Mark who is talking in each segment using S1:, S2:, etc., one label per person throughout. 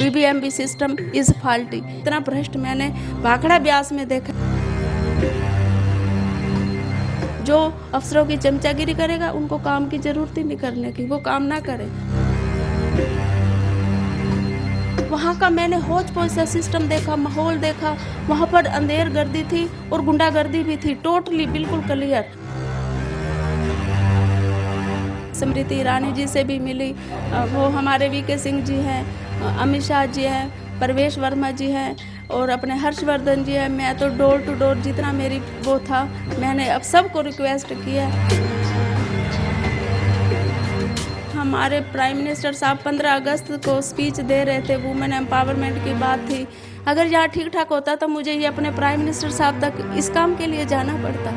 S1: BBMB system is faulty. इतना भ्रष्ट मैंने भाखड़ा ब्यास में देखा। जो अफसरों की चमचागिरी करेगा उनको काम की जरूरत ही नहीं करने की, वो काम ना करे। वहाँ का मैंने होच पोच सा सिस्टम देखा, माहौल देखा। वहाँ पर अंधेर गर्दी थी और गुंडागर्दी भी थी, टोटली बिल्कुल क्लियर। स्मृति ईरानी जी से भी मिली, वो हमारे वीके सिंह जी हैं, अमित शाह जी हैं, परवेश वर्मा जी हैं और अपने हर्षवर्धन जी हैं। मैं तो डोर टू डोर जितना मेरी वो था, मैंने अब सबको रिक्वेस्ट किया। हमारे प्राइम मिनिस्टर साहब 15 अगस्त को स्पीच दे रहे थे, वुमेन एम्पावरमेंट की बात थी। अगर यहाँ ठीक ठाक होता तो मुझे ये अपने प्राइम मिनिस्टर साहब तक इस काम के लिए जाना पड़ता।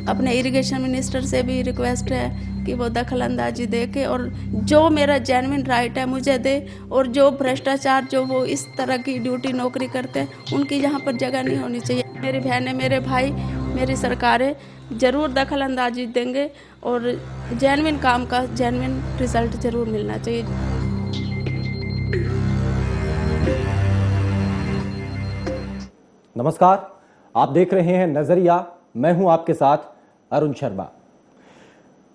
S1: अपने इरिगेशन मिनिस्टर से भी रिक्वेस्ट है कि वो दखल अंदाजी दे के और जो मेरा जेन्युइन राइट है मुझे दे, और जो भ्रष्टाचार जो वो इस तरह की ड्यूटी नौकरी करते हैं उनकी यहाँ पर जगह नहीं होनी चाहिए। मेरी बहनें, मेरे भाई, मेरी सरकारें ज़रूर दखल अंदाजी देंगे और जेन्युइन काम का जेन्युइन रिजल्ट ज़रूर मिलना चाहिए।
S2: नमस्कार, आप देख रहे हैं नजरिया। मैं हूं आपके साथ अरुण शर्मा।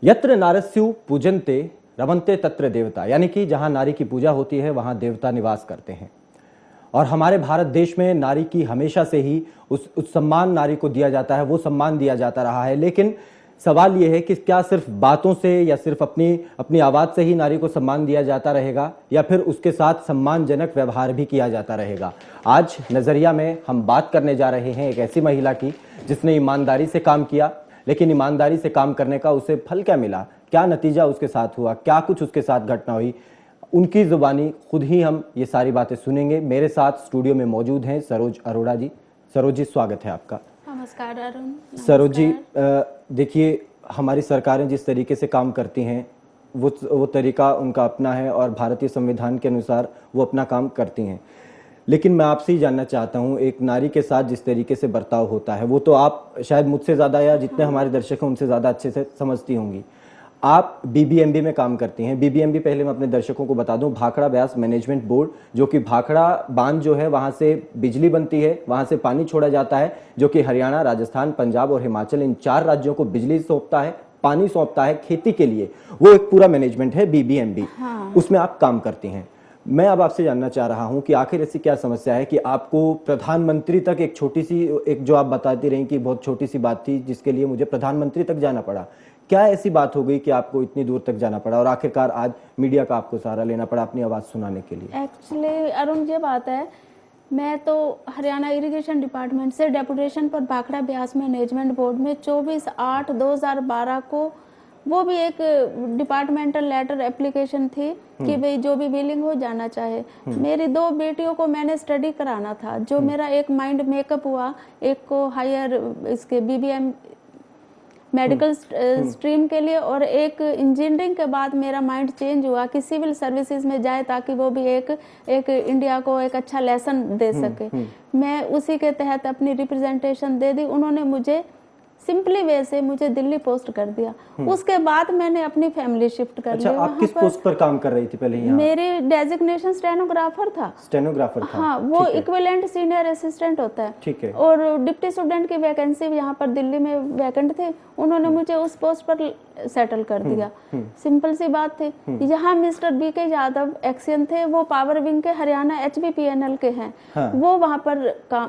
S2: यत्र नारस्यु पूजन्ते रमन्ते तत्र देवता, यानी कि जहां नारी की पूजा होती है वहां देवता निवास करते हैं। और हमारे भारत देश में नारी की हमेशा से ही उस सम्मान नारी को दिया जाता है, वो सम्मान दिया जाता रहा है। लेकिन सवाल ये है कि क्या सिर्फ बातों से या सिर्फ अपनी आवाज़ से ही नारी को सम्मान दिया जाता रहेगा, या फिर उसके साथ सम्मानजनक व्यवहार भी किया जाता रहेगा। आज नजरिया में हम बात करने जा रहे हैं एक ऐसी महिला की जिसने ईमानदारी से काम किया, लेकिन ईमानदारी से काम करने का उसे फल क्या मिला, क्या नतीजा उसके साथ हुआ, क्या कुछ उसके साथ घटना हुई, उनकी जुबानी खुद ही हम ये सारी बातें सुनेंगे। मेरे साथ स्टूडियो में मौजूद हैं सरोज अरोड़ा जी। सरोज जी, स्वागत है आपका।
S1: नमस्कार अरुण।
S2: सरोज जी, देखिए, हमारी सरकारें जिस तरीके से काम करती हैं वो तरीका उनका अपना है और भारतीय संविधान के अनुसार वो अपना काम करती हैं। लेकिन मैं आपसे ही जानना चाहता हूँ, एक नारी के साथ जिस तरीके से बर्ताव होता है वो तो आप शायद मुझसे ज़्यादा या जितने हमारे दर्शक हैं उनसे ज़्यादा अच्छे से समझती होंगी। आप बीबीएमबी में काम करती हैं। बीबीएमबी, पहले मैं अपने दर्शकों को बता दूं, भाखड़ा ब्यास मैनेजमेंट बोर्ड, जो कि भाखड़ा बांध जो है वहां से बिजली बनती है, वहां से पानी छोड़ा जाता है, जो कि हरियाणा, राजस्थान, पंजाब और हिमाचल, इन 4 राज्यों को बिजली सौंपता है, पानी सौंपता है खेती के लिए। वो एक पूरा मैनेजमेंट है बीबीएमबी। उसमें आप काम करती हैं। मैं अब आपसे जानना चाह रहा हूं कि आखिर ऐसी क्या समस्या है कि आपको प्रधानमंत्री तक, एक छोटी सी, एक जो आप बताती रही कि बहुत छोटी सी बात थी जिसके लिए मुझे प्रधानमंत्री तक जाना पड़ा, क्या ऐसी बात हो गई कि आपको इतनी दूर तक जाना पड़ा और आखिरकार आज मीडिया का आपको सहारा लेना पड़ा अपनी आवाज़ सुनाने के लिए?
S1: एक्चुअली अरुण, ये बात है, मैं तो हरियाणा इरिगेशन डिपार्टमेंट से डेपुटेशन पर भाखड़ा ब्यास मैनेजमेंट बोर्ड में 24/8/2012 को, वो भी एक डिपार्टमेंटल लेटर एप्लीकेशन थी कि भाई जो भी बिलिंग हो जाना चाहे। मेरी 2 बेटियों को मैंने स्टडी कराना था, जो मेरा एक माइंड मेकअप हुआ, एक को हायर इसके बीबीएम मेडिकल स्ट्रीम के लिए, और एक इंजीनियरिंग के बाद मेरा माइंड चेंज हुआ कि सिविल सर्विसेज में जाए ताकि वो भी एक इंडिया को एक अच्छा लेसन दे सके। मैं उसी के तहत अपनी रिप्रेजेंटेशन दे दी। उन्होंने मुझे सिंपली वे से मुझे दिल्ली पोस्ट कर दिया। उसके बाद मैंने अपनी फैमिली शिफ्ट कर ली।
S2: आप किस पोस्ट पर काम कर रही थी पहले यहाँ?
S1: मेरी डेजिग्नेशन स्टेनोग्राफर था।
S2: स्टेनोग्राफर था?
S1: हाँ, वो इक्विवेलेंट सीनियर असिस्टेंट होता है।
S2: ठीक है।
S1: और डिप्टी स्टूडेंट की वैकेंसी यहाँ पर दिल्ली में वैकेंट थी, उन्होंने मुझे उस पोस्ट पर सेटल कर दिया। सिंपल सी बात थी। यहाँ मिस्टर बीके यादव एक्सियन थे, वो पावर विंग के हरियाणा HBPNL के हैं। वो वहाँ पर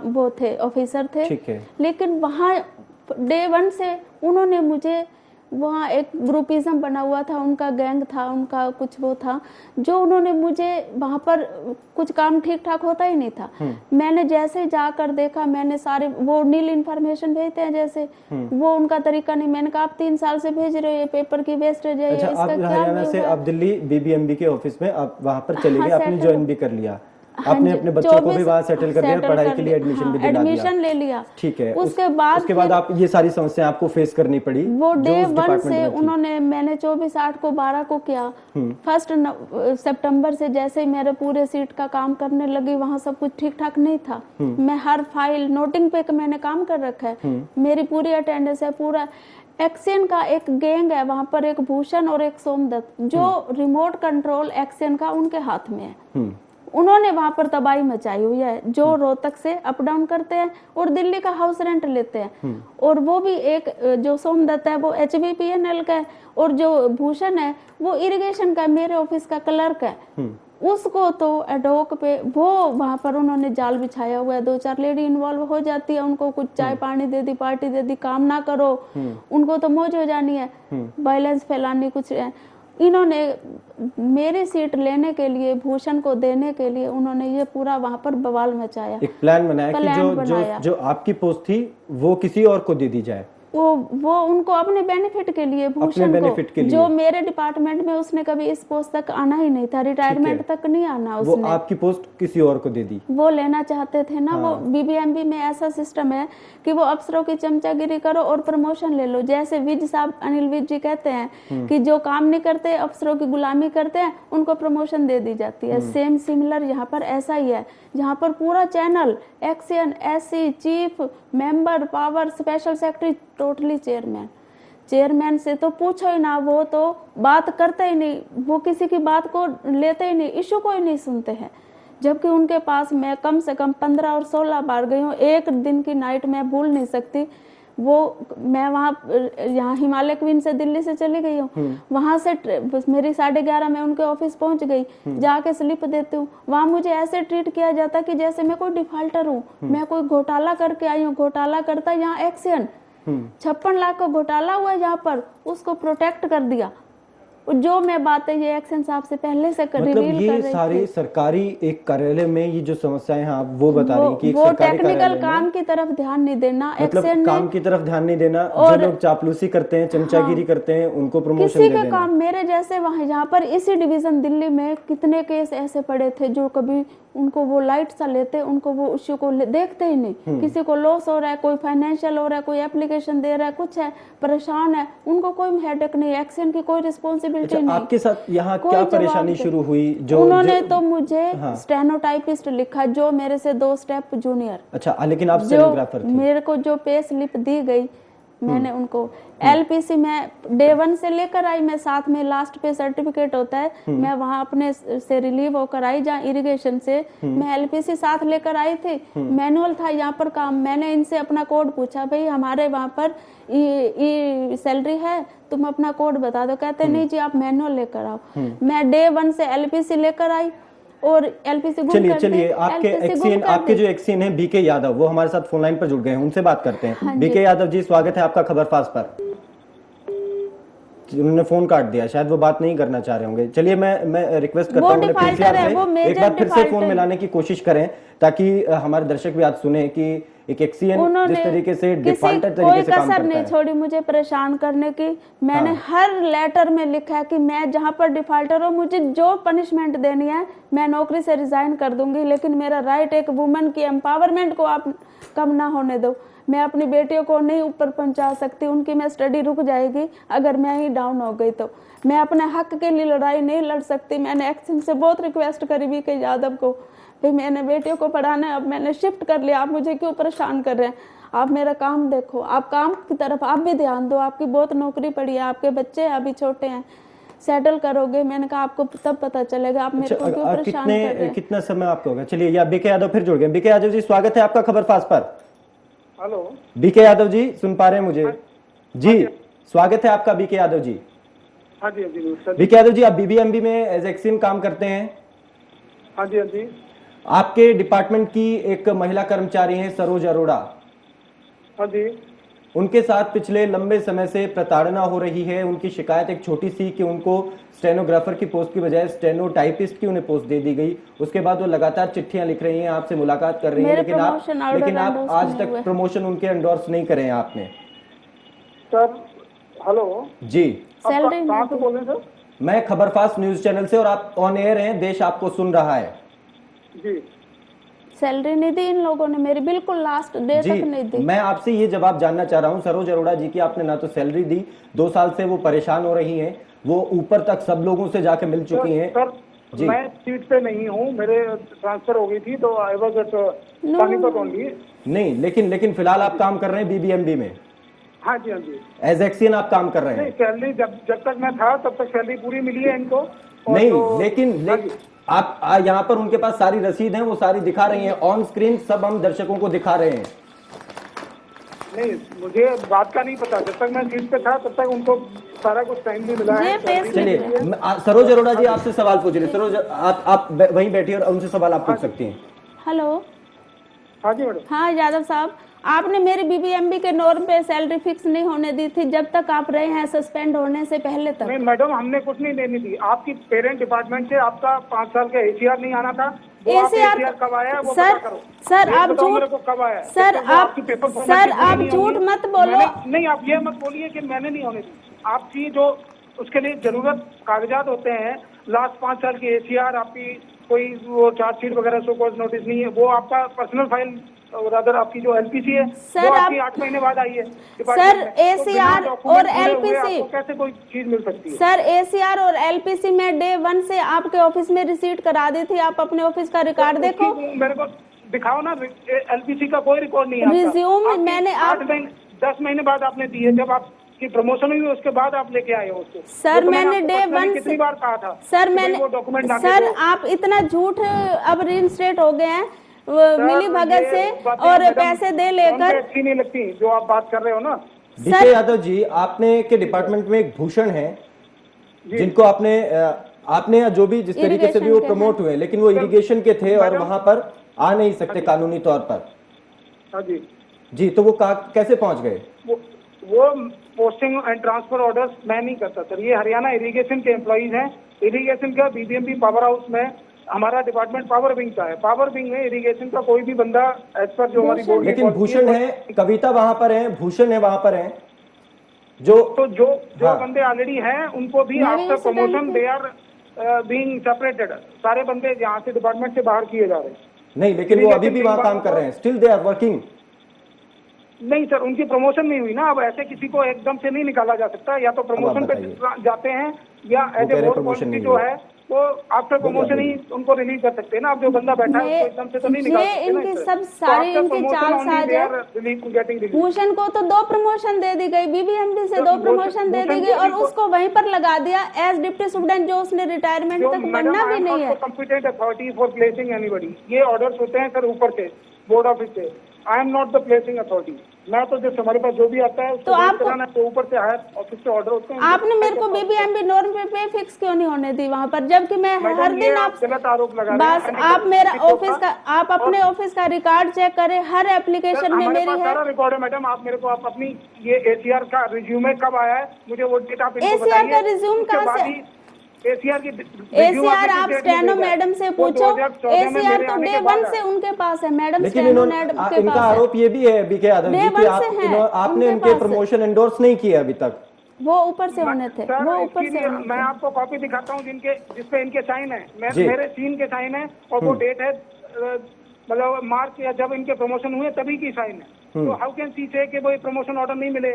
S1: वो थे, ऑफिसर थे। लेकिन वहाँ डे 1 से उन्होंने मुझे, वहाँ एक ग्रुपिज्म बना हुआ था, उनका गैंग था, उनका कुछ वो था, जो उन्होंने मुझे वहाँ पर कुछ काम ठीक ठाक होता ही नहीं था। मैंने जैसे जाकर देखा, मैंने सारे वो नील इन्फॉर्मेशन भेजते हैं जैसे, वो उनका तरीका नहीं। मैंने कहा आप 3 साल से भेज रहे हो, पेपर की वेस्टेज है।
S2: अच्छा,
S1: इसका
S2: आप हरियाणा से आप दिल्ली बीबीएमबी के ऑफिस में आप वहाँ पर चले गए, आपने ज्वाइन भी कर लिया, आपने अपने बच्चों को भी वहाँ सेटल कर दिया, पढ़ाई के लिए एडमिशन भी दिला दिया।
S1: एडमिशन ले लिया।
S2: ठीक है।
S1: उसके बाद
S2: आप ये सारी समस्याएं आपको फेस करनी पड़ी।
S1: वो डे 1 से उन्होंने, मैंने 24/8/12 को किया। 1 सितंबर से जैसे ही मेरे पूरे सीट का काम करने लगी, वहाँ सब कुछ ठीक ठाक नहीं था। मैं हर फाइल नोटिंग पे मैंने काम कर रखा है, मेरी पूरी अटेंडेंस है, पूरा एक्सियन का एक गैंग है वहां पर, एक भूषण और एक सोमदत्त, जो रिमोट कंट्रोल एक्सियन का उनके हाथ में है। उन्होंने वहां पर तबाही मचाई हुई है, जो रोहतक से अप डाउन करते हैं और दिल्ली का हाउस रेंट लेते हैं। और वो भी एक जो सोमदत्त है वो HBPNL का है, और जो भूषण है वो इरिगेशन का, मेरे ऑफिस का क्लर्क है। उसको तो एडहोक पे वो वहां पर उन्होंने जाल बिछाया हुआ है। 2-4 लेडी इन्वॉल्व हो जाती है, उनको कुछ चाय पानी दे दी, पार्टी दे दी, काम ना करो, उनको तो मौज हो जानी है, वायलेंस फैलानी कुछ है। इन्होंने मेरी सीट लेने के लिए, भूषण को देने के लिए, उन्होंने ये पूरा वहां पर बवाल मचाया,
S2: एक प्लान बनाया कि जो आपकी पोस्ट थी वो किसी और को दे दी जाए।
S1: वो उनको अपने बेनिफिट के लिए, भूषण को, जो मेरे डिपार्टमेंट में उसने कभी इस पोस्ट तक आना ही नहीं था, रिटायरमेंट तक नहीं आना उसने,
S2: वो आपकी पोस्ट किसी और को दे दी। वो
S1: लेना चाहते थे ना। वो BBMB में ऐसा सिस्टम है कि वो अफसरों की चमचागिरी करो और प्रमोशन ले लो। जैसे विज साहब, अनिल विज जी कहते हैं कि जो काम नहीं करते, अफसरों की गुलामी करते हैं, उनको प्रमोशन दे दी जाती है। सेम सिमिलर यहाँ पर ऐसा ही है, जहाँ पर पूरा channel एक्सियन, SC, chief, member, power, special secretary, totally chairman से तो पूछो ही ना, वो तो बात करते ही नहीं, वो किसी की बात को लेते ही नहीं, इशू को ही नहीं सुनते हैं। जबकि उनके पास मैं कम से कम 15 और 16 बार गई हूँ। एक दिन की नाइट मैं भूल नहीं सकती। मैं वहाँ यहाँ हिमालय क्वीन से दिल्ली से चली गई हूँ, वहां से मेरी 11:30 में उनके ऑफिस पहुंच गई, जाके स्लिप देती हूँ, वहां मुझे ऐसे ट्रीट किया जाता कि जैसे मैं कोई डिफॉल्टर हूँ, मैं कोई घोटाला करके आई हूँ। घोटाला करता यहाँ एक्सियन, 56 लाख का घोटाला हुआ है जहाँ पर, उसको प्रोटेक्ट कर दिया। जो मैं बातें ये एक्शन साहब से पहले से
S2: मतलब ये सारी सरकारी एक कार्यालय में ये जो समस्याएं हैं आप वो बता रही हैं कि
S1: वो टेक्निकल काम की तरफ ध्यान नहीं देना,
S2: मतलब काम की तरफ ध्यान नहीं देना, जो लोग चापलूसी करते हैं, चमचागिरी करते हैं, उनको प्रमोशन दे देना।
S1: काम मेरे जैसे वहां, यहाँ पर इसी डिवीजन दिल्ली में कितने केस ऐसे पड़े थे जो कभी उनको वो लाइट सा लेते, उनको वो इश्यू को देखते ही नहीं। किसी को लॉस हो रहा है, कोई फाइनेंशियल हो रहा है, कोई एप्लीकेशन दे रहा है, कुछ है, परेशान है, उनको कोई हेडेक नहीं, एक्शन की कोई रिस्पॉन्सिबिलिटी नहीं।
S2: आपके साथ यहाँ क्या परेशानी शुरू हुई?
S1: उन्होंने तो मुझे स्टेनोटाइपिस्ट लिखा, जो मेरे से 2 स्टेप जूनियर।
S2: अच्छा, लेकिन आप स्टेनोग्राफर थे।
S1: मेरे को जो पे स्लिप दी गई, मैंने उनको LPC में डे 1 से लेकर आई, मैं साथ में लास्ट पे सर्टिफिकेट होता है, मैं वहां अपने से रिलीव होकर आई, जहाँ इरिगेशन से मैं LPC साथ लेकर आई थी। मैनुअल था यहाँ पर काम। मैंने इनसे अपना कोड पूछा, भाई हमारे वहाँ पर सैलरी है, तुम अपना कोड बता दो। कहते नहीं जी, आप मैनुअल लेकर आओ। मैं डे 1 से LPC लेकर आई और LPC
S2: चलिए आपके जो एक्सियन है BK यादव, वो हमारे साथ फोन लाइन पर जुड़ गए हैं, उनसे बात करते हैं। BK यादव जी, स्वागत है आपका खबरफास्ट पर। उन्होंने फोन काट दिया, शायद वो बात नहीं करना चाह रहे होंगे। चलिए मैं रिक्वेस्ट करता हूँ एक बार फिर से फोन मिलाने की कोशिश करें, ताकि हमारे दर्शक भी आज सुने कि एक एक्सियन जिस तरीके से डिफॉल्टर तरीके से काम करता है।
S1: नहीं छोड़ी मुझे परेशान करने की। मैंने हर लेटर में लिखा है कि मैं जहाँ पर डिफॉल्टर हूँ, मुझे जो पनिशमेंट देनी है मैं नौकरी से रिजाइन कर दूंगी, लेकिन मेरा राइट, एक वुमेन की एम्पावरमेंट को आप कम ना होने दो। मैं अपनी बेटियों को नहीं ऊपर पहुंचा सकती, उनकी मैं स्टडी रुक जाएगी अगर मैं ही डाउन हो गई तो। मैं अपने हक के लिए लड़ाई नहीं लड़ सकती। मैंने एक्शन से बहुत रिक्वेस्ट करी BK यादव को, भाई मैंने बेटियों को पढ़ाना है, अब मैंने शिफ्ट कर लिया, आप मुझे क्यों परेशान कर रहे हैं? आप मेरा काम देखो, आप काम की तरफ आप भी ध्यान दो, आपकी बहुत नौकरी पड़ी है, आपके बच्चे अभी छोटे हैं, सेटल करोगे। मैंने कहा आपको तब पता चलेगा, आप मेरे को क्यों परेशान कर रहे हैं?
S2: कितना समय आपको होगा? चलिए, या BK यादव फिर जुड़ गए। BK यादव जी, स्वागत है आपका खबरफास्ट पर।
S3: हेलो
S2: BK यादव जी, सुन पा रहे हैं मुझे? जी, स्वागत है आपका BK यादव जी।
S3: हाँ जी,
S2: BK यादव जी, आप BBMB में एज एक्सियन काम करते हैं?
S3: हाँ जी।
S2: आपके डिपार्टमेंट की एक महिला कर्मचारी हैं सरोज अरोड़ा।
S3: हाँ जी।
S2: उनके साथ पिछले लंबे समय से प्रताड़ना हो रही है। उनकी शिकायत एक छोटी सी कि उनको स्टेनोग्राफर की पोस्ट की बजाय स्टेनोटाइपिस्ट की उन्हें पोस्ट दे दी गई। उसके बाद वो लगातार चिट्ठियां लिख रही हैं, आपसे मुलाकात कर रही हैं, लेकिन आप आज तक प्रमोशन उनके एंडोर्स नहीं करे हैं आपने।
S3: सर हेलो
S2: जी,
S3: कहाँ से बोल रहे हैं सर?
S2: मैं खबरफास्ट न्यूज चैनल से, और आप ऑन एयर हैं, देश आपको सुन रहा है।
S3: जी।
S1: सैलरी नहीं दी इन लोगों ने मेरी, बिल्कुल लास्ट डे तक नहीं दी।
S2: मैं आपसे ये जवाब जानना चाह रहा हूँ सरोज अरोड़ा जी की, आपने ना तो सैलरी दी, 2 साल से वो परेशान हो रही हैं, वो ऊपर तक सब लोगों से जाके मिल चुकी हैं।
S3: सर जी, मैं सीट पे नहीं हूँ, मेरे ट्रांसफर हो गई थी, तो I was at Panipat only.
S2: नहीं, लेकिन फिलहाल आप काम कर रहे हैं BBMB में?
S3: हाँ जी, हाँ जी।
S2: एज एक्सियन आप काम कर रहे
S3: नहीं,
S2: हैं?
S3: सैलरी जब तक मैं था तब तक सैलरी पूरी मिली है इनको। और
S2: नहीं,
S3: जो-
S2: लेकिन
S3: हाँ जी।
S2: आप यहाँ पर उनके पास सारी रसीद है, वो सारी दिखा रही हैं ऑन स्क्रीन, सब हम दर्शकों को दिखा रहे हैं।
S3: नहीं, मुझे बात का नहीं पता। जब तक मैं सीट पे था तब तक उनको सारा कुछ टाइम भी मिला है।
S1: ये
S3: सैलरी
S1: पे
S3: भी
S2: चलिए,
S3: मिली है।
S2: सरोज अरोड़ा जी आपसे सवाल पूछ रहे। सरोज, आप वहीं बैठिए और उनसे सवाल आप पूछ सकती हैं।
S1: हेलो।
S3: हाँ जी मैडम।
S1: हाँ यादव साहब, आपने मेरी बीबीएमबी के नॉर्म पे सैलरी फिक्स नहीं होने दी थी जब तक आप रहे हैं सस्पेंड होने से पहले तक।
S3: नहीं मैडम, हमने कुछ नहीं देनी थी। आपकी पेरेंट डिपार्टमेंट से आपका 5 साल का एसीआर नहीं आना था। वो आप
S1: ACR
S3: एसीआर कब आया है वो
S1: सर,
S3: पता करो।
S1: सर
S3: ये
S1: आप
S3: बताओ
S1: झूठ,
S3: मेरे को कब आया है।
S1: सर
S3: जब तक वो
S1: आप,
S3: आपकी पेपर
S1: सर
S3: फॉर्मेलिटी पूरी
S1: आप
S3: नहीं
S1: झूठ
S3: होंगी,
S1: मत बोलो।
S3: नहीं, आप ये मत बोलिए कि मैंने नहीं होने दी। आपकी जो उसके लिए जरूरत कागजात होते हैं, लास्ट 5 साल की एसीआर, आपकी कोई वो चार्जशीट वगैरह सो कोई नोटिस नहीं है, वो आपका पर्सनल फाइल और अदर आपकी जो एलपीसी है
S1: सर,
S3: वो आपकी
S1: आप-
S3: 8 महीने बाद आई है
S1: सर,
S3: डिपार्टमेंट में। तो बिना
S1: ACR
S3: डॉक्यूमेंट
S1: और
S3: पूरे हुए
S1: LPC
S3: आपको कैसे कोई चीज मिल सकती है?
S1: सर ACR और LPC में डे 1 से आपके ऑफिस में रिसीट करा दी थी। आप अपने ऑफिस का रिकॉर्ड देखो।
S3: उसकी मेरे को दिखाओ ना। एलपीसी का कोई रिकॉर्ड नहीं है आपका।
S1: रिज्यूम
S3: आपकी
S1: मैंने
S3: 8 महीने 10 महीने बाद आपने दी है। जब आपकी प्रमोशन हुई उसके बाद आप लेके आए हो उसको।
S1: सर
S3: वो तो
S1: मैंने
S3: आपको
S1: डे
S3: personally
S1: 1
S3: कितनी
S1: से,
S3: बार कहा था
S1: सर
S3: कि भाई
S1: मैंने,
S3: वो डॉक्यूमेंट ला के
S1: सर
S3: दो।
S1: आप इतना झूठ अब रिइंस्टेट हो गए हैं मिली भगत
S3: ये
S1: से
S3: बातें
S1: और
S3: मैडम
S1: पैसे दे
S3: फोन पे
S1: लेकर।
S3: अच्छी नहीं लगती जो आप बात कर रहे हो ना।
S2: बीके यादव जी, आपने के डिपार्टमेंट में एक भूषण है जिनको आपने जो भी जिस तरीके से भी वो
S1: इरिगेशन के
S2: प्रमोट
S1: हैं।
S2: हुए, लेकिन वो इरिगेशन के थे और
S3: मैडम-
S2: वहां पर आ नहीं सकते कानूनी तौर पर।
S3: हाँ जी।
S2: जी, तो वो कैसे पहुंच गए?
S3: वो पोस्टिंग एंड ट्रांसफर ऑर्डर्स मैं नहीं करता सर। ये हरियाणा इरिगेशन के एम्प्लॉइज हैं। इरिगेशन का बीबीएमबी पावर हाउस में हमारा डिपार्टमेंट पावर विंग का है। पावर विंग में इरिगेशन का कोई भी बंदा एज पर जो हमारी बोर्ड की
S2: लेकिन
S3: policy
S2: भूषण है, कविता वहां पर है, भूषण है वहां पर है जो
S3: तो जो
S2: हाँ।
S3: बंदे ऑलरेडी हैं उनको भी
S1: मैं भी
S3: आफ्टर
S1: उसी
S3: प्रमोशन
S1: टाइम पे-
S3: दे आर बीइंग सेपरेटेड। सारे बंदे यहाँ से डिपार्टमेंट से बाहर किए जा रहे हैं।
S2: नहीं, लेकिन वो अभी भी
S3: इरिगेशन
S2: वहां काम कर रहे हैं, स्टिल दे आर वर्किंग।
S3: नहीं सर, उनकी प्रमोशन नहीं हुई ना। अब ऐसे किसी को एकदम से नहीं निकाला जा सकता। या तो प्रमोशन पे
S2: बताइए।
S3: जाते हैं या
S2: वो
S3: एज
S2: कह
S3: ए
S2: रहे
S3: बोर्ड
S2: promotion
S3: पॉलिसी
S2: नहीं
S3: जो
S2: हुई।
S3: है वो आफ्टर प्रमोशन ही उनको रिलीज कर सकते हैं ना। अब जो बंदा बैठा है उसको एकदम से तो नहीं निकाल
S1: ये
S3: सकते ना
S1: इनकी
S3: इससे।
S1: सब
S3: तो
S1: सारी
S3: after
S1: इनकी
S3: promotion
S1: चाल
S3: only
S1: साज
S3: they
S1: है।
S3: are getting released।
S1: भूषण को तो 2 प्रमोशन दे दी गई, बीबीएमबी से
S3: तो
S1: 2
S3: भूषण-
S1: प्रमोशन दे दी
S3: भूषण
S1: गई
S3: को
S1: और
S3: भी तो-
S1: उसको वहीं पर लगा दिया एज डिप्टी सुप्रीडेंट, जो उसने रिटायरमेंट
S3: जो
S1: तक
S3: मैडम
S1: बनना भी नहीं है।
S3: Competent authority for placing anybody. ये ऑर्डर्स होते हैं सर ऊपर से, बोर्ड ऑफिस से। I am not the placing authority. मैं तो जब हमारे पास जो भी आता है उसको
S1: तो आपको-
S3: कराना है, तो ऊपर से हायर ऑफिस से ऑर्डर होते हैं।
S1: आपने मेरे को बीबीएमबी नॉर्म पे फिक्स क्यों नहीं होने दी वहां पर, जबकि मैं
S3: मैडम,
S1: हर
S3: ये
S1: दिन
S3: आप गलत आरोप लगा रहे हैं।
S1: बस
S3: मैंने
S1: आप
S3: कभी
S1: मेरा
S3: किसी को
S1: ऑफिस का,
S3: कहा-
S1: आप अपने ऑफिस का रिकॉर्ड चेक करें, हर
S3: सर,
S1: एप्लीकेशन में
S3: हमारे
S1: मेरी
S3: पास
S1: है।
S3: सारा रिकॉर्ड है मैडम। आप मेरे को आप अपनी ये एसीआर का रिज्यूमे कब आया है मुझे वो डेट आप इनको
S1: ACR का
S3: बताइए।
S1: resume
S3: उसके
S1: कहाँ
S3: बाद
S1: से?
S3: ही ACR की
S1: ACR आप स्टेनो मैडम से पूछो। ACR तो डे 1 से उनके पास है मैडम,
S2: लेकिन
S1: स्टेनो मैडम के
S2: इनका
S1: पास है।
S2: आरोप ये भी है बीके यादव जी
S1: Day
S2: कि
S1: one से हैं,
S2: आपने
S1: उनके
S2: इनके
S1: पास।
S2: प्रमोशन एंडोर्स नहीं किए अभी तक।
S1: वो ऊपर से होने थे,
S3: सर,
S1: वो ऊपर
S3: इसके
S1: से
S3: लिए
S1: होने
S3: मैं
S1: थे।
S3: आपको कॉपी दिखाता हूँ जिसपे इनके साइन है।
S2: जी।
S3: मेरे 3 के साइन है और वो डेट है मतलब मार्च या जब इनके प्रमोशन हुए तभी की साइन है। तो हाउ कैन सी से कि वो प्रमोशन ऑर्डर नहीं मिले?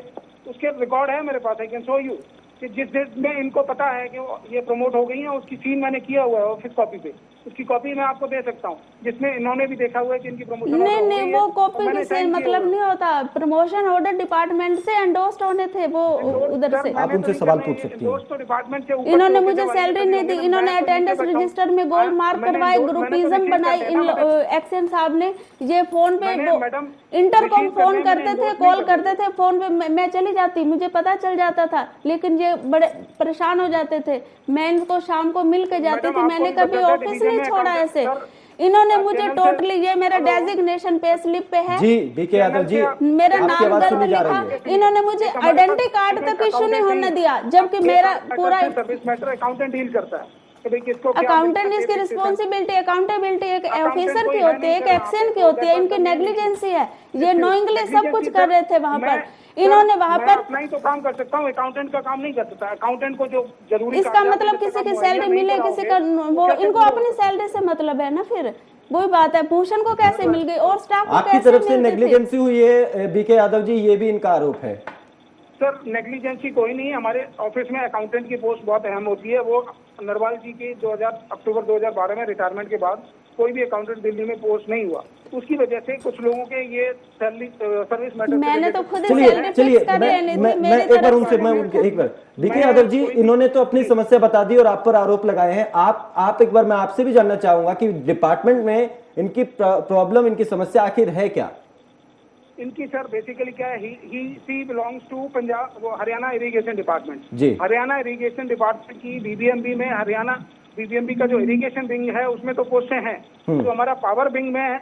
S3: उसके रिकॉर्ड है मेरे पास। आई कैन शो यू कि जिस डेट में इनको पता है कि वो ये प्रमोट हो गई है उसकी सीन मैंने किया हुआ है ऑफिस कॉपी पे। उसकी कॉपी मैं आपको दे सकता हूँ जिसमें इन्होंने भी देखा हुआ है कि इनकी प्रमोशन
S1: नहीं नहीं, वो कॉपी की से मतलब नहीं होता। प्रमोशन ऑर्डर डिपार्टमेंट से एंडोस्ड होने थे वो उधर से।
S2: आप उनसे सवाल पूछ सकती हैं।
S3: दोस्तों डिपार्टमेंट से ऊपर
S1: इन्होंने
S3: से
S1: मुझे
S3: जब
S1: सैलरी
S3: आइए
S1: नहीं दी,
S3: मैंने
S1: इन्होंने
S3: मैं तो नीचे
S1: अटेंडेंस
S3: बैठा हूँ।
S1: रजिस्टर में गोल मार्क
S3: मैंने
S1: करवाई,
S3: मैंने तो
S1: ग्रुपिज्म
S3: रिसीव
S1: बनाई।
S3: करके ना
S1: एक्शन साहब ने ये फोन पे
S3: मैंने मैडम
S1: इंटरकॉम
S3: रिसीव
S1: फोन
S3: करने
S1: करते
S3: में
S1: थे,
S3: endorse
S1: कॉल
S3: नहीं
S1: करते थे फोन पे, मैं चली जाती, मुझे पता चल जाता था। लेकिन ये बड़े परेशान हो जाते थे। मैं इनको शाम को मिल के जाती
S3: मैडम,
S1: थी। मैंने
S3: आपको
S1: कभी
S3: पता है
S1: ऑफिस
S3: डिवीजन
S1: नहीं
S3: में
S1: छोड़ा
S3: अकाउंट-
S1: ऐसे।
S3: सर,
S1: इन्होंने
S3: आप
S1: मुझे
S3: चैनल से-
S1: टोटली, ये मेरा
S3: हेलो।
S1: डेजिग्नेशन पे स्लिप पे है,
S2: जी बीके यादव जी,
S1: मेरा
S2: आपकी
S1: नाम
S2: आवाज
S1: गलत
S2: सुनी जा
S1: लिखा।
S2: रही है।
S1: इन्होंने मुझे आइडेंटिटी कार्ड तक इशू नहीं होने दिया, जबकि मेरा पूरा
S3: सर्विस मैटर अकाउंटेंट डील करता है कि भाई किसको क्या
S1: अकाउंटेंट
S3: मिलता है,
S1: इसकी
S3: किस-
S1: रिस्पॉन्सिबिलिटी, अकाउंटेबिलिटी एक
S3: Accountant
S1: ऑफिसर
S3: कोई
S1: की
S3: है
S1: होती है,
S3: नहीं
S1: एक
S3: सर,
S1: एक्शन की
S3: आपको
S1: होती है। इनकी
S3: that person
S1: नेग्लिजेंसी है, ये नोइंगली सब कुछ
S3: Negligence,
S1: कर रहे थे वहां पर। इन्होंने वहां
S3: मैं
S1: पर
S3: अपना ही तो काम कर सकता हूँ, अकाउंटेंट का काम नहीं कर सकता। अकाउंटेंट को जो जरूरी
S1: इसका
S3: कागजात
S1: मतलब
S3: जब तक
S1: किसी
S3: आप
S1: की
S3: मुहैया
S1: सैलरी
S3: नहीं
S1: मिले,
S3: कराओगे,
S1: किसी का वो,
S3: कैसे
S1: इनको
S3: पूरा
S1: अपनी
S3: होगा?
S1: सैलरी से मतलब है ना। फिर वही बात है, भूषण को कैसे मिल गई और स्टाफ को
S2: आपकी
S1: कैसे
S2: तरफ से
S1: मिलती थी?
S2: नेग्लिजेंसी हुई है बीके यादव जी, ये भी इनका आरोप है।
S3: सर, नेग्लिजेंसी कोई नहीं है। हमारे ऑफिस में अकाउंटेंट की पोस्ट बहुत अहम होती है। वो नरवाल जी की 2000 अक्टूबर 2012 में रिटायरमेंट के बाद कोई भी अकाउंटेंट दिल्ली में पोस्ट नहीं हुआ। उसकी वजह से कुछ लोगों के ये सैलरी सर्विस मैटर
S1: मैंने तो खुद ही
S2: चलिए
S1: सैलरी
S2: चलिए
S1: फिक्स कर लेनी थी
S2: मैं
S1: मेरी
S2: एक बार
S1: तरफ
S2: उनसे मैं उनके एक बार बीके यादव जी, इन्होंने तो अपनी समस्या बता दी और आप पर आरोप लगाए हैं। आप एक बार मैं आपसे भी जानना चाहूंगा कि डिपार्टमेंट में इनकी प्रॉब्लम, इनकी समस्या आखिर है क्या?
S3: इनकी सर बेसिकली क्या है, ही बिलोंग्स टू पंजाब, वो हरियाणा इरिगेशन डिपार्टमेंट।
S2: जी।
S3: हरियाणा इरिगेशन डिपार्टमेंट की बीबीएमबी में, हरियाणा बीबीएमबी का जो इरिगेशन विंग है उसमें तो पोस्टें हैं। तो हमारा पावर विंग में है,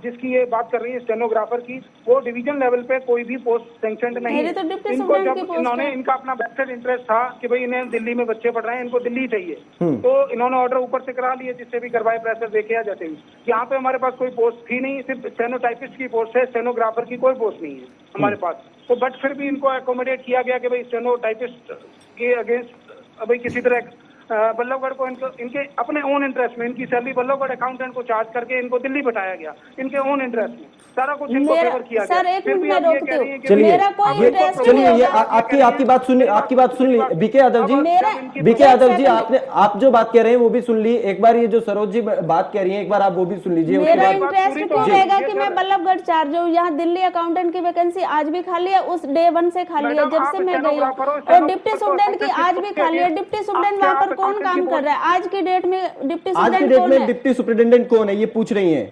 S3: जिसकी ये बात कर रही है स्टेनोग्राफर की, वो डिवीजन लेवल पे कोई भी पोस्ट सैंक्शनड नहीं
S1: मेरी
S3: है।
S1: तो डिप्टी
S3: इनको
S1: सुप्रीटेंडेंट की
S3: जब
S1: पोस्ट
S3: इन्होंने,
S1: है।
S3: इनका अपना वेस्टेड इंटरेस्ट था कि भाई इन्हें दिल्ली में बच्चे पढ़ रहे हैं, इनको दिल्ली चाहिए, तो इन्होंने ऑर्डर ऊपर से करा लिए, जिससे भी करवाए, प्रेशर देखे या जैसे भी। यहाँ पे हमारे पास कोई पोस्ट थी नहीं, सिर्फ स्टेनोटाइपिस्ट की पोस्ट है, स्टेनोग्राफर की कोई पोस्ट नहीं है हमारे पास। तो बट फिर भी इनको एकोमोडेट किया गया कि भाई स्टेनोटाइपिस्ट के अगेंस्ट भाई किसी तरह बल्लभगढ़ को इनके अपने ओन इंटरेस्ट में इनकी सैलरी बल्लभगढ़ अकाउंटेंट को चार्ज करके इनको दिल्ली बैठाया गया, इनके ओन इंटरेस्ट में सारा कुछ इनको फेवर किया गया।
S1: सर एक
S3: फिर
S1: मिनट
S3: भी
S1: मैं
S3: आप ये
S1: रोकती
S3: कह रही हैं
S1: हूँ,
S3: कि
S2: चलिए
S1: मेरा कोई इंटरेस्ट नहीं
S2: चलिए ये
S1: होगा।
S2: आपकी बात सुन ली बीके यादव जी। बीके यादव जी, आप जो बात कह रहे हैं वो भी सुन ली। एक बार ये जो सरोज जी बात कह रही हैं, एक बार आप वो भी सुन लीजिए।
S1: मेरा
S2: उसके बाद
S1: इंटरेस्ट क्यों रहेगा कि मैं बल्लभगढ़ चार्ज हूँ? यहाँ दिल्ली अकाउंटेंट की वैकेंसी आज भी खाली है, उस डे 1 से खाली है जब से मैं गई हूँ। और डिप्टी सुप्रीटेंडेंट की आज भी खाली है। डिप्टी सुप्रीटेंडेंट वहाँ पर कौन काम कर रहा है आज की डेट में? डिप्टी
S2: आज की
S1: सुप्रीटेंडेंट
S2: डेट
S1: कौन
S2: में
S1: है?
S2: डिप्टी सुपरिटेंडेंट कौन है, ये पूछ रही हैं?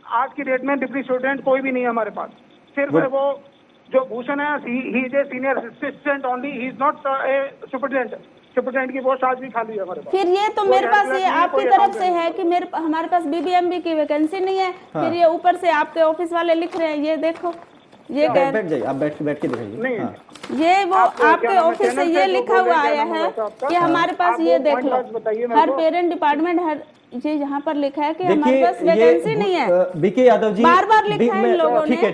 S3: आज की डेट में डिप्टी सुप्रीटेंडेंट कोई भी नहीं है हमारे पास। सिर्फ वो जो भूषण है, he is a senior assistant only, he is not a superintendent. Superintendent की पोस्ट आज भी खाली है हमारे पास।
S1: फिर ये तो मेरे पास ये आपकी तरफ से है कि हमारे पास बीबीएमबी की वैकेंसी नहीं है। फिर ये ऊपर से आपके ऑफिस वाले लिख रहे हैं, ये देखो, ये
S2: बैठ जाइए, आप बैठ के दिखाइए।
S3: नहीं,
S1: ये वो आपके ऑफिस से ये लिखा हुआ आया है कि हमारे पास ये देख लो, हर पेरेंट डिपार्टमेंट, हर ये यहाँ पर लिखा है कि हमारे पास वैकेंसी नहीं है।
S2: बीके यादव जी
S1: बार लिखा है इन लोगों ने।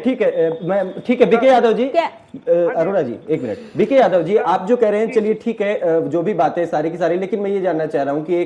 S2: ठीक है बीके यादव जी, अरोड़ा जी एक मिनट। बीके यादव जी, आप जो कह रहे हैं चलिए ठीक है, जो भी बातें सारी की सारी, लेकिन मैं ये जानना चाह रहा हूँ कि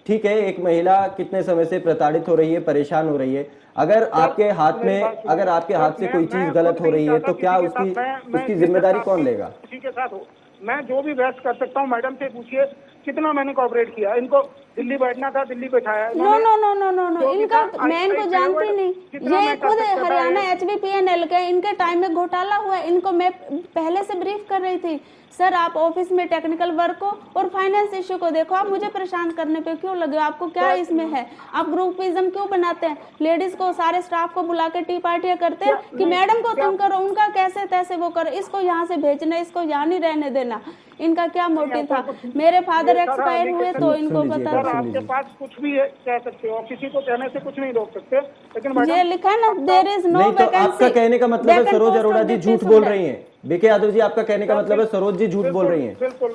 S2: ठीक है, एक महिला कितने समय से प्रताड़ित हो रही है, परेशान हो रही है, अगर आपके हाथ से कोई चीज गलत हो रही है तो क्या उसकी जिम्मेदारी कौन लेगा?
S3: उसी के साथ हो, मैं जो भी बहस कर सकता हूँ, मैडम से पूछिए कितना मैंने कोऑपरेट किया। इनको दिल्ली बैठना था, दिल्ली बैठाया।
S1: नो, इनका मैं इनको जानती नहीं, ये खुद हरियाणा HBPNL के, इनके टाइम में घोटाला हुआ, इनको मैं पहले से ब्रीफ कर रही थी। सर आप ऑफिस में टेक्निकल वर्क को और फाइनेंस इश्यू को देखो, आप मुझे परेशान करने पे क्यों लगे? आपको क्या इसमें है? आप ग्रुपिज्म क्यों बनाते हैं? लेडीज को, सारे स्टाफ को बुला के टी पार्टियां करते हैं कि मैडम को तुम करो, उनका कैसे तैसे वो करो, इसको यहाँ से भेजना, इसको यहाँ नहीं रहने देना। इनका क्या मोटिव था? मेरे फादर एक्सपायर हुए तो इनको पता था।
S3: आपके पास कुछ भी कह सकते हो, किसी को कहने से कुछ नहीं रोक सकते, लेकिन
S1: ये लिखा है ना, देयर इज नो
S2: नहीं, तो
S1: वैकेंसी।
S2: आपका कहने का मतलब है सरोज अरोड़ा जी झूठ बोल रही हैं। बीके यादव जी, आपका कहने का मतलब है सरोज जी झूठ बोल रही हैं।
S3: बिल्कुल।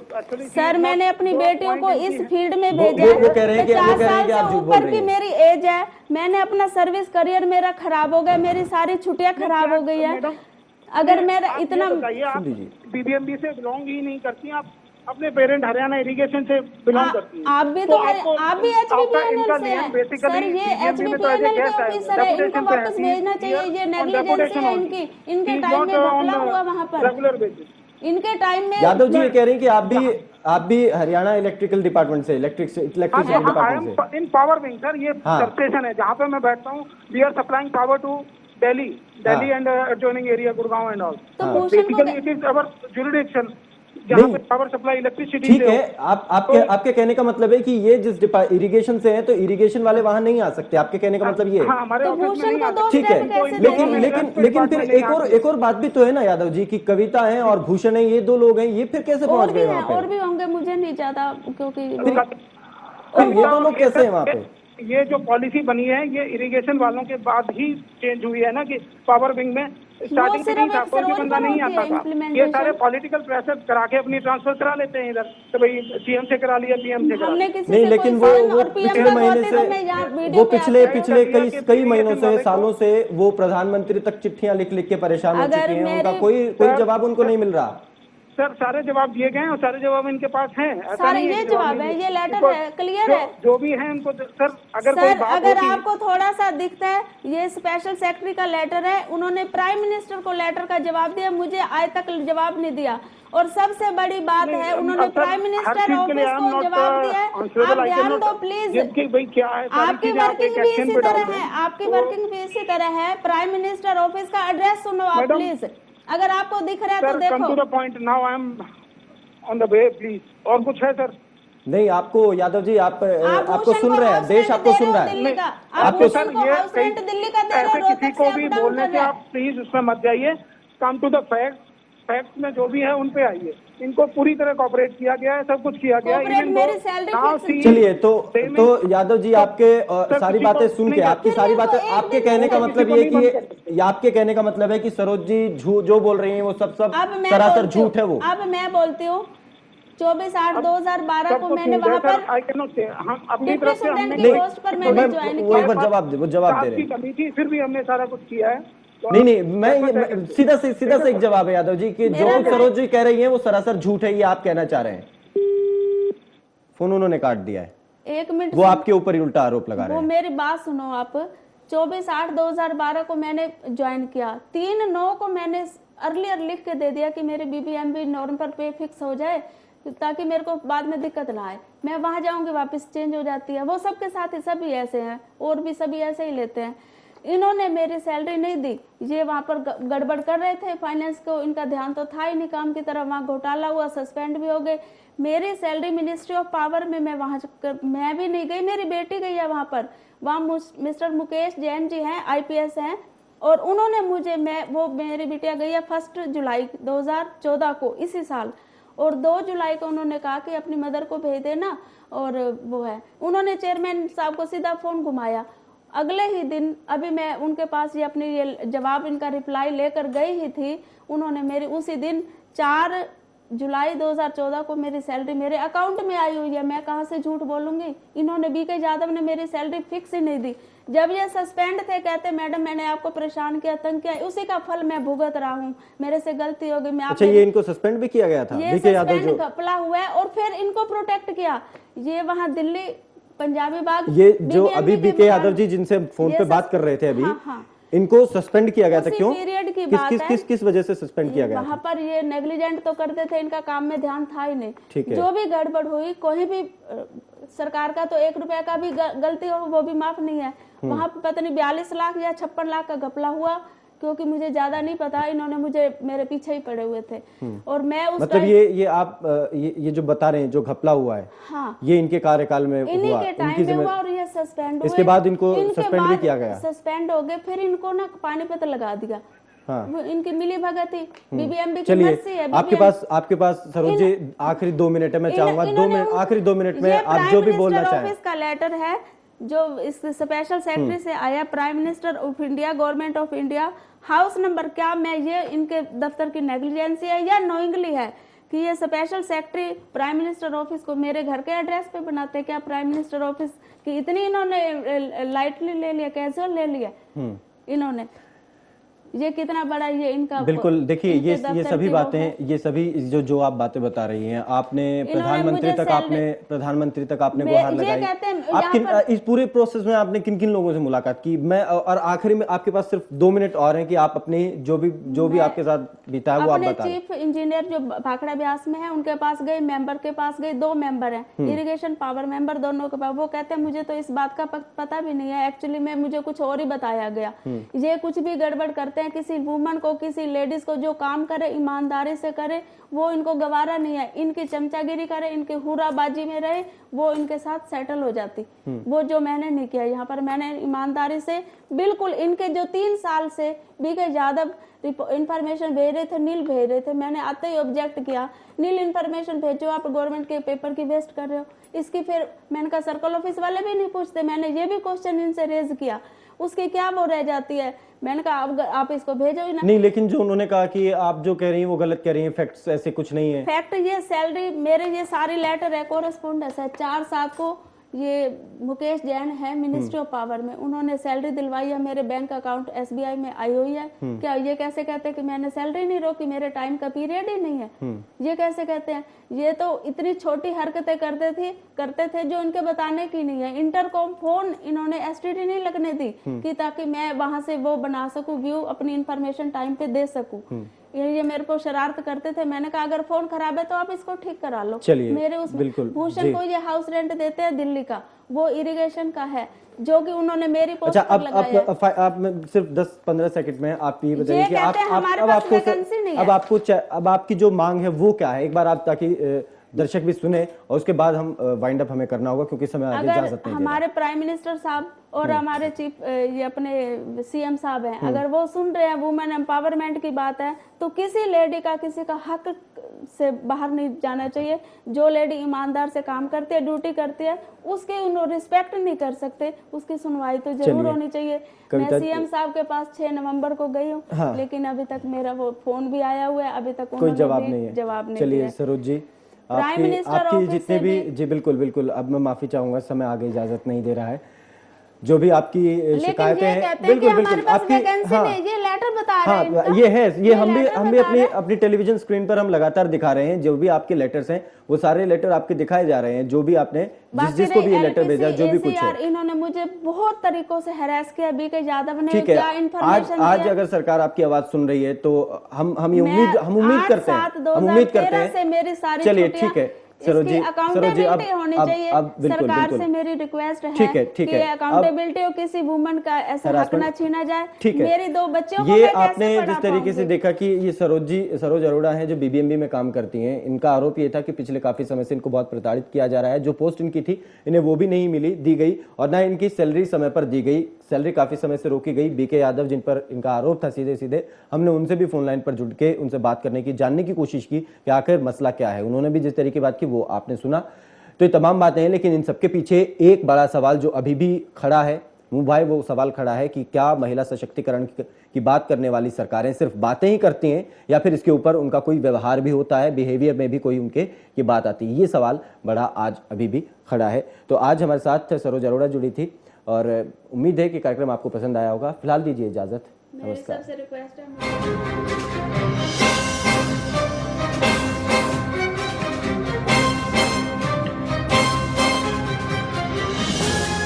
S1: सर मैंने अपनी बेटियों को इस फील्ड में भेजा है।
S2: वो कह रहे हैं कि
S1: 50 साल
S2: आप
S1: से
S2: झूठ बोल
S1: ऊपर
S2: रही
S1: की
S2: हैं।
S1: मेरी एज है, मैंने अपना सर्विस करियर मेरा खराब हो गया, मेरी सारी छुट्टियां खराब हो गई है। अगर मेरा इतना
S3: बीबीएमबी से बिलोंग ही नहीं करती, आप अपने पेरेंट हरियाणा इरिगेशन से बिलोंग करती हैं।
S1: आप भी तो आप भी HBPNL से हैं सर, ये HBPNL के ऑफिसर है, इनको वापस भेजना चाहिए। ये नेग्लिजेंसी है इनकी, इनके टाइम में घपला हुआ वहाँ पर,
S3: रेगुलर बेसिस।
S1: इनके टाइम में।
S2: यादव जी ये कह रहे हैं कि आप भी हरियाणा इलेक्ट्रिकल डिपार्टमेंट से, इलेक्ट्रिसिटी डिपार्टमेंट से।
S3: इन पावर विंग सर, ये सबस्टेशन है जहाँ पे मैं बैठता हूँ। We are supplying power to Delhi and adjoining area, Gurgaon and all.
S1: तो basically
S3: it is our jurisdiction, जहाँ पे पावर सप्लाई इलेक्ट्रिसिटी।
S2: ठीक है, आपके कहने का मतलब है कि ये जिस इरिगेशन से है तो इरिगेशन वाले वहां नहीं आ सकते, आपके कहने का मतलब ये है।
S3: हमारे ऑफिस में नहीं आते।
S2: ठीक है, लेकिन फिर एक और बात भी तो है ना यादव जी, की कविता है और भूषण है, ये 2 लोग हैं, ये फिर कैसे पहुंच गए वहां पे?
S1: और भी होंगे, मुझे नहीं ज्यादा, क्योंकि
S2: ये 2 लोग कैसे हैं वहां पे?
S3: ये जो पॉलिसी बनी है ये इरिगेशन वालों के बाद ही चेंज हुई है ना, कि पावर विंग में स्टार्टिंग में नहीं था, कोई भी बंदा नहीं आता था। ये सारे पॉलिटिकल प्रेशर करा के अपनी ट्रांसफर करा लेते हैं इधर, तो भाई सीएम से करा लिया, पीएम से करा लिया।
S2: नहीं, लेकिन वो पिछले महीने से, वो पिछले कई महीनों से, सालों से वो प्रधानमंत्री तक चिट्ठियां लिख के परेशान हो चुके हैं, उनका कोई जवाब उनको नहीं मिल रहा।
S3: सर सारे जवाब दिए गए हैं और सारे जवाब इनके पास हैं। ऐसा
S1: सारे
S3: नहीं
S1: ये
S3: कि
S1: जवाब
S3: नहीं
S1: है,
S3: दिए।
S1: ये लेटर
S3: इनको
S1: है, क्लियर
S3: जो-
S1: है।
S3: जो भी है इनको सर अगर कोई
S1: सर
S3: बात
S1: अगर
S3: होती
S1: आपको थोड़ा सा दिखता है, ये स्पेशल सेक्रेटरी का लेटर है, उन्होंने प्राइम मिनिस्टर को लेटर का जवाब दिया, मुझे आज तक जवाब नहीं दिया। और सबसे बड़ी बात
S3: नहीं,
S1: है, उन्होंने
S3: अब सर,
S1: प्राइम
S3: हर
S1: मिनिस्टर
S3: चीज के लिए
S1: ऑफिस
S3: आई एम
S1: को
S3: नॉट
S1: जवाब दिया है।
S3: answerable,
S1: आप
S3: I
S1: ध्यान
S3: cannot
S1: दो प्लीज,
S3: give कि भाई क्या है, सारी
S1: आपकी
S3: चीजें आप
S1: वर्किंग
S3: एक
S1: भी
S3: एक्शन
S1: इसी
S3: पे डाल
S1: तरह
S3: रहे
S1: है,
S3: हैं।
S1: आपकी
S3: तो
S1: वर्किंग भी इसी तरह है। प्राइम मिनिस्टर ऑफिस का एड्रेस सुनो आप
S3: मैडम,
S1: प्लीज, अगर आपको दिख रहा है तो
S3: सर कम टू
S1: देखो।
S3: The point, now I am on the way please. और कुछ है सर?
S2: नहीं, आपको यादव जी आपको
S1: भूषण
S2: सुन
S1: को
S2: रहे हैं,
S1: हाउस
S2: देश
S1: रेंट
S2: आपको
S1: दे
S2: सुन
S1: रहे
S2: रहा
S1: हो
S2: है।
S1: दिल्ली का, आप
S2: आपको
S1: भूषण को हाउस रेंट दिल्ली का दे रहे हो,
S3: ऐसे किसी
S1: रोहतक
S3: को
S1: से
S3: भी
S1: अप डाउन
S3: बोलने
S1: कर
S3: से
S1: रहे
S3: आप प्लीज उसमें मत जाइए। कम टू द फैक्ट्स में जो भी है उन पे आइए। इनको पूरी तरह कॉपरेट किया गया है, सब कुछ किया गया है।
S1: Cooperate,
S3: Even
S1: मेरी
S3: though
S1: salary
S3: now
S1: fix-
S3: she is
S2: चलिए
S3: payment-
S2: तो यादव जी
S3: तो
S2: आपके
S3: सर
S2: सारी
S3: किसी को
S2: बातें सुन के,
S3: नहीं कर-
S2: आपकी
S1: फिर
S2: सारी
S1: मेरे को
S2: बातें,
S1: एक
S2: आपके
S1: दिन
S2: कहने का
S1: किसी
S2: मतलब
S3: को
S2: ये
S3: नहीं
S2: कि
S3: बंद कर
S2: ये आपके कहने का मतलब है कि सरोज जी जो बोल रही हैं वो सब
S1: अब मैं
S2: सरासर
S1: बोलती हूँ,
S2: झूठ है वो।
S1: अब मैं बोलती हूँ 24/8/2012
S3: सब
S1: को
S3: कुछ
S1: मैंने
S3: नहीं है
S1: वहां
S3: सर।
S1: पर
S3: आई कैन नॉट से हम अपनी
S1: डिप्टी
S3: तरफ से हमने
S1: सुप्रीटेंडेंट की
S3: कोई-
S1: पोस्ट पर
S2: मैं
S1: मैंने ज्वाइन
S2: वो एक
S1: किया।
S2: बार जवाब दे
S3: स्टाफ
S2: रहे
S3: की
S2: हैं।
S3: कमी थी, फिर भी हमने सारा कुछ किया है। तो
S2: नहीं नहीं,
S3: आप-
S2: मैं सीधा से एक जवाब है यादव जी कि जो
S1: मेरा
S2: कुछ सरोज जी कह रही हैं वो सरासर झूठ है, ये आप कहना चाह रहे हैं। फोन उन्होंने काट दिया है,
S1: एक मिनट
S2: वो आपके ऊपर ही उल्टा आरोप लगा रहे
S1: वो
S2: हैं।
S1: मेरी बात सुनो आप। 24/8/2012 को मैंने ज्वाइन किया, 3/9 को मैंने अर्लियर लिख के दे दिया कि मेरे BBMB नॉर्म पर पे फिक्स हो जाए, ताकि मेरे को बाद में दिक्कत ना आए। मैं वहां जाऊंगी वापस चेंज हो जाती है, वो सबके साथ ही सभी ऐसे हैं, और भी सभी ऐसे ही लेते हैं। इन्होंने मेरी सैलरी नहीं दी, ये वहां पर गड़बड़ कर रहे थे फाइनेंस को, इनका ध्यान तो था ही नहीं काम की तरफ, वहां घोटाला हुआ, सस्पेंड भी हो गए। मेरी सैलरी मिनिस्ट्री ऑफ पावर में, मैं भी नहीं गई, मेरी बेटी गई है वहां पर। वहाँ मिस्टर मुकेश जैन जी हैं, IPS हैं, और उन्होंने मुझे मेरी बिटिया गई है 1 जुलाई 2014 को, इसी साल, और 2 जुलाई को उन्होंने कहा कि अपनी मदर को भेज देना। और वो है, उन्होंने चेयरमैन साहब को सीधा फोन घुमाया। अगले ही दिन अभी मैं उनके पास ये अपनी ये जवाब, इनका रिप्लाई लेकर गई ही थी। उन्होंने मेरी उसी दिन 4 जुलाई 2014 को मेरी सैलरी मेरे अकाउंट में आई हुई है, मैं कहाँ से झूठ बोलूंगी। इन्होंने BK यादव ने मेरी सैलरी फिक्स ही नहीं दी। जब ये सस्पेंड थे, कहते मैडम मैंने आपको परेशान किया, तंग किया, उसी का फल मैं भुगत रहा हूँ, मेरे से गलती हो गई। मैं
S2: अच्छा, ये इनको सस्पेंड भी किया गया था,
S1: ये
S2: BK यादव
S1: सस्पेंड
S2: जो
S1: घपला हुआ है, और फिर इनको प्रोटेक्ट किया। ये वहाँ दिल्ली पंजाबी बाग,
S2: ये जो
S1: BBMB
S2: अभी
S1: के
S2: BK यादव
S1: मकान-
S2: जी जिनसे फोन
S1: ये
S2: पे बात कर रहे थे अभी,
S1: हाँ, हाँ।
S2: इनको सस्पेंड किया गया था।
S1: उसी
S2: क्यों,
S1: पीरियड की
S2: किस
S1: बात
S2: किस
S1: है।
S2: किस किस वजह से सस्पेंड किया गया
S1: वहां
S2: था?
S1: पर ये नेग्लिजेंट तो करते थे, इनका काम में ध्यान था ही नहीं।
S2: ठीक है।
S1: जो भी गड़बड़ हुई, कोई भी सरकार का तो 1 रुपए का भी गलती हो वो भी माफ नहीं है। वहां पर पता नहीं 42 लाख या 56 लाख का घपला हुआ, क्योंकि मुझे ज्यादा नहीं पता, इन्होंने मुझे मेरे पीछे ही पड़े हुए थे। और मैं उस
S2: मतलब
S1: टाइम,
S2: ये आप ये जो बता रहे हैं, जो घपला हुआ है,
S1: हाँ,
S2: ये इनके कार्यकाल में
S1: इन्हीं
S2: हुआ,
S1: के
S2: इनकी
S1: टाइम में
S2: जिम्मे
S1: हुआ, और ये सस्पेंड हुए।
S2: इसके बाद इनको
S1: इनके
S2: सस्पेंड भी
S1: बाद
S2: किया गया।
S1: सस्पेंड हो गए, फिर इनको ना पानीपत लगा दिया।
S2: हाँ,
S1: वो इनकी मिली भगत थी, BBMB की
S2: चलिए
S1: मर्जी है।
S2: आपके पास सरोज जी आखिरी 2 मिनट है, मैं चाहूंगा 2 मिनट, आखिरी 2 मिनट में आप जो भी बोलना चाहें।
S1: ऑफिस का लेटर है जो इस स्पेशल सेक्रेटरी से आया, prime minister of India, government of India, house number, क्या मैं ये इनके दफ्तर की नेग्लिजेंसी है या नोइंगली है कि ये special secretary prime minister office को मेरे घर के एड्रेस पे बनाते? क्या प्राइम मिनिस्टर ऑफिस की इतनी इन्होंने लाइटली ले लिया, कैजुअल ले लिया इन्होंने? ये कितना बड़ा ये इनका,
S2: बिल्कुल, देखिए
S1: इनके
S2: ये
S1: दफ्तर
S2: सभी
S1: की वो
S2: बातें,
S1: है।
S2: ये सभी जो आप बातें बता रही हैं, आपने प्रधानमंत्री
S1: मुझे
S2: तक आपने
S1: मैं-
S2: गुहार
S1: ये
S2: लगाई।
S1: कहते हैं,
S2: आप किन
S1: यहाँ पर-
S2: इस पूरे प्रोसेस में आपने किन किन लोगों से मुलाकात की? मैं और आखिरी में आपके पास सिर्फ 2 मिनट और हैं कि आप अपनी जो भी आपके साथ बीता है वो आप
S1: अपने
S2: बता दें।
S1: चीफ इंजीनियर जो भाखड़ा ब्यास में है उनके पास गए, मेंबर के पास गए, 2 मेंबर हैं, इरिगेशन पावर मेंबर, दोनों के पास। वो कहते हैं मुझे तो इस बात का पता भी नहीं है, एक्चुअली में मुझे कुछ और ही बताया गया। ये कुछ भी गड़बड़ करते हैं, किसी वुमन को, किसी लेडीज को, जो काम करे ईमानदारी से करे, वो इनको गवारा नहीं है। इनकी चमचागिरी करे, इनकी हुराबाजी में रहे, वो इनके साथ सेटल हो जाती। वो जो मैंने नहीं किया, यहाँ पर मैंने ईमानदारी से बिल्कुल, इनके जो 3 साल से BK यादव इंफॉर्मेशन भेज रहे थे, नील भेज रहे थे, मैंने आते ही ऑब्जेक्ट किया, नील इंफॉर्मेशन भेजो, आप गवर्नमेंट के पेपर की वेस्ट कर रहे हो इसकी। फिर मैंने कहा सर्कल ऑफिस वाले भी नहीं पूछते, मैंने ये भी क्वेश्चन इनसे रेज किया, उसकी क्या वो रह जाती है? मैंने कहा अब आप इसको भेजो ही ना।
S2: नहीं, लेकिन जो उन्होंने कहा कि आप जो कह रही हैं वो गलत कह रही हैं, फैक्ट्स ऐसे कुछ नहीं है।
S1: फैक्ट ये सैलरी मेरे, ये सारी लेटर है, कोरेस्पोंडेंस है, 4/7 को ये मुकेश जैन है मिनिस्ट्री ऑफ पावर में, उन्होंने सैलरी दिलवाई है, मेरे बैंक अकाउंट SBI में आई हुई है। क्या ये कैसे कहते हैं कि मैंने सैलरी नहीं रोकी, मेरे टाइम का पीरियड ही नहीं है? ये कैसे कहते हैं? ये तो इतनी छोटी हरकतें करते थे जो इनके बताने की नहीं है। इंटरकॉम फोन इन्होंने STD नहीं लगने दी कि ताकि मैं वहां से वो बना सकूं, व्यू अपनी इंफॉर्मेशन टाइम पे दे सकूं। ये मेरे को शरारत करते थे। मैंने कहा अगर फोन खराब है तो आप इसको ठीक करा लो।
S2: चलिए,
S1: मेरे उसमें
S2: बिल्कुल,
S1: भूषण को ये हाउस रेंट देते हैं दिल्ली का, वो इरिगेशन का है, जो कि उन्होंने मेरी पोस्ट
S2: अच्छा,
S1: पर लगाया है।
S2: आप सिर्फ 10-15 सेकंड में आप ये बताइए
S1: ये
S2: कि
S1: कहते हैं हमारे
S2: अब
S1: पास
S2: आपको
S1: वैकेंसी नहीं है।
S2: अब आपकी जो मांग है वो क्या है, एक बार आप, ताकि दर्शक भी सुने, और उसके बाद हम वाइंड अप हमें करना होगा क्योंकि समय आगे इजाजत नहीं दे रहा।
S1: हमारे प्राइम मिनिस्टर साहब और हमारे चीफ ये अपने CM साहब हैं, अगर वो सुन रहे हैं, वुमेन एम्पावरमेंट की बात है, तो किसी लेडी का किसी का हक से बाहर नहीं जाना चाहिए। जो लेडी ईमानदार से काम करती है, ड्यूटी करती है, उसके उन्होंने रिस्पेक्ट नहीं कर सकते, उसकी सुनवाई तो जरूर होनी चाहिए। मैं CM साहब के पास 6 नवंबर को गई हूँ, लेकिन अभी तक मेरा वो फोन भी आया हुआ है, अभी तक
S2: कोई
S1: उन्होंने
S2: जवाब
S1: भी
S2: नहीं है।
S1: जवाब नहीं
S2: चलिए
S1: दिया।
S2: सरोज जी,
S1: प्राइम मिनिस्टर
S2: आपकी
S1: ऑफिस
S2: जितने
S1: से
S2: भी, जी बिल्कुल बिल्कुल, अब मैं माफी चाहूंगा, समय आगे इजाजत नहीं दे रहा है। जो भी आपकी शिकायतें हैं, बिल्कुल बिल्कुल आपकी, हाँ
S1: ये लेटर बता रहे हैं
S2: हाँ, ये है, ये हम भी अपनी टेलीविजन स्क्रीन पर हम लगातार दिखा रहे हैं। जो भी आपके लेटर्स हैं वो सारे लेटर आपके दिखाए जा रहे हैं, जो भी आपने जिसको भी ये लेटर भेजा, जो भी कुछ है।
S1: इन्होंने मुझे बहुत तरीकों से हैरेस किया। BK यादव ने
S2: ठीक
S1: क्या
S2: है,
S1: इन्फॉर्मेशन
S2: आज अगर सरकार आपकी आवाज सुन रही है तो हम उम्मीद करते हैं।
S1: से मेरी सारी
S2: चलिए ठीक है सरोज जी,
S1: अकाउंटेबिलिटी होनी चाहिए।
S2: बिल्कुल,
S1: सरकार
S2: बिल्कुल।
S1: से मेरी रिक्वेस्ट है
S2: ठीक है
S1: कि अकाउंटेबिलिटी और किसी वुमन का ऐसा हक ना छीना जाए।
S2: ठीक है,
S1: मेरी 2 बच्चों को
S2: ये
S1: मैं कैसे
S2: आपने जिस तरीके से देखा कि ये सरोज अरोड़ा हैं जो BBMB में काम करती हैं, इनका आरोप ये था कि पिछले काफी समय से इनको बहुत प्रताड़ित किया जा रहा है। जो पोस्ट इनकी थी इन्हें वो भी नहीं दी गई, और ना इनकी सैलरी समय पर दी गई, सैलरी काफी समय से रोकी गई। BK यादव जिन पर इनका आरोप था, सीधे हमने उनसे भी फोन लाइन पर जुड़ के उनसे बात करने की, जानने की कोशिश की कि आखिर मसला क्या है। उन्होंने भी जिस तरीके की बात की वो आपने सुना। तो ये तमाम बातें हैं, लेकिन इन सबके पीछे एक बड़ा सवाल जो अभी भी खड़ा है भाई, वो सवाल खड़ा है कि क्या महिला सशक्तिकरण की बात करने वाली सरकारें सिर्फ बातें ही करती हैं, या फिर इसके ऊपर उनका कोई व्यवहार भी होता है, बिहेवियर में भी कोई उनके ये बात आती है। ये सवाल बड़ा आज अभी भी खड़ा है। तो आज हमारे साथ सरोज अरोड़ा जुड़ी थी, और उम्मीद है कि कार्यक्रम आपको पसंद आया होगा। फिलहाल दीजिए इजाजत, नमस्कार।
S1: सबसे रिक्वेस्ट है